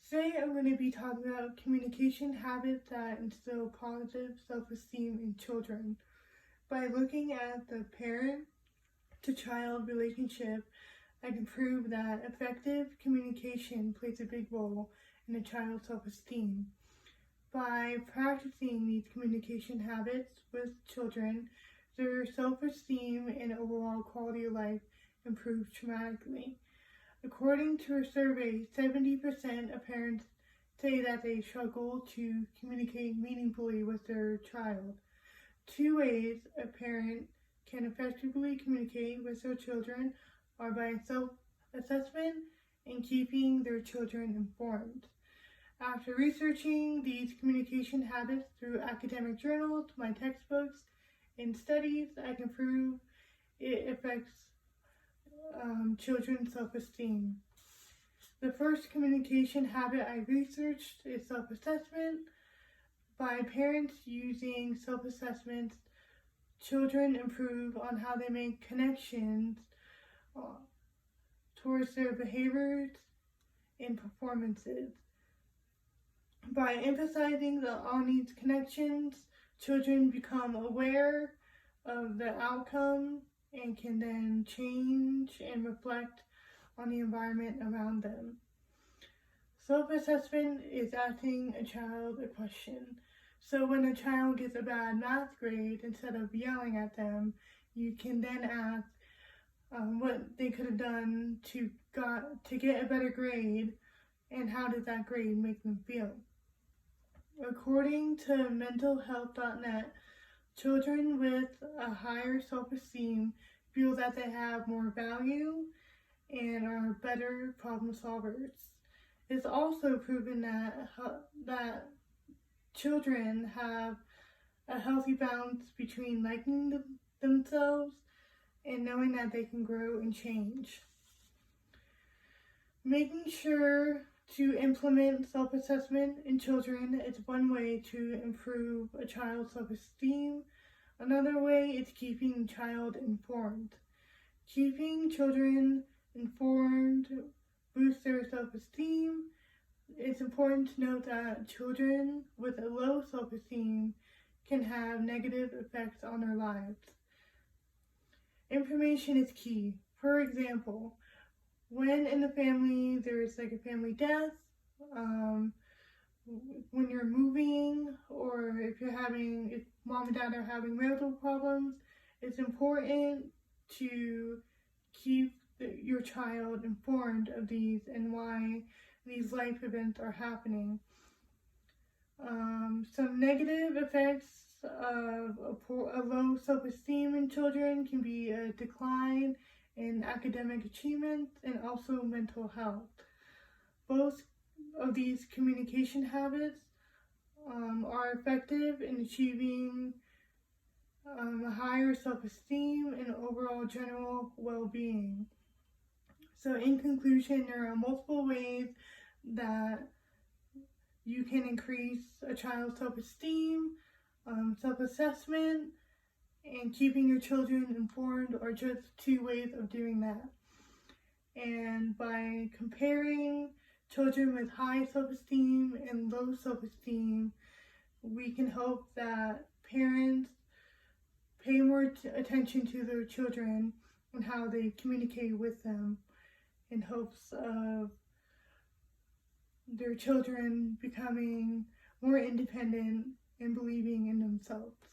Today I'm going to be talking about communication habits that instill positive self-esteem in children. By looking at the parent-to-child relationship, I can prove that effective communication plays a big role in a child's self-esteem. By practicing these communication habits with children, their self-esteem and overall quality of life improves dramatically. According to a survey, 70% of parents say that they struggle to communicate meaningfully with their child. Two ways a parent can effectively communicate with their children are by self-assessment and keeping their children informed. After researching these communication habits through academic journals, my textbooks, and studies, I can prove it affects children's self-esteem. The first communication habit I researched is self-assessment. By parents using self-assessments, children improve on how they make connections towards their behaviors and performances. By emphasizing on these connections, children become aware of the outcome and can then change and reflect on the environment around them. Self-assessment is asking a child a question. So when a child gets a bad math grade, instead of yelling at them, you can then ask what they could have done to get a better grade, and how does that grade make them feel. According to mentalhealth.net, children with a higher self-esteem feel that they have more value and are better problem solvers. It's also proven that children have a healthy balance between liking themselves and knowing that they can grow and change. Making sure to implement self-assessment in children is one way to improve a child's self-esteem. Another way is keeping the child informed. Keeping children informed boosts their self-esteem. It's important to note that children with a low self-esteem can have negative effects on their lives. Information is key. For example, when in the family there's like a family death, when you're moving, or if mom and dad are having marital problems, it's important to keep your child informed of these and why these life events are happening. Some negative effects of a low self-esteem in children can be a decline in academic achievement and also mental health. Both of these communication habits are effective in achieving a higher self-esteem and overall general well-being. So in conclusion, there are multiple ways that you can increase a child's self-esteem. Self-assessment and keeping your children informed are just two ways of doing that. And by comparing children with high self-esteem and low self-esteem, we can hope that parents pay more attention to their children and how they communicate with them, in hopes of their children becoming more independent and believing in themselves.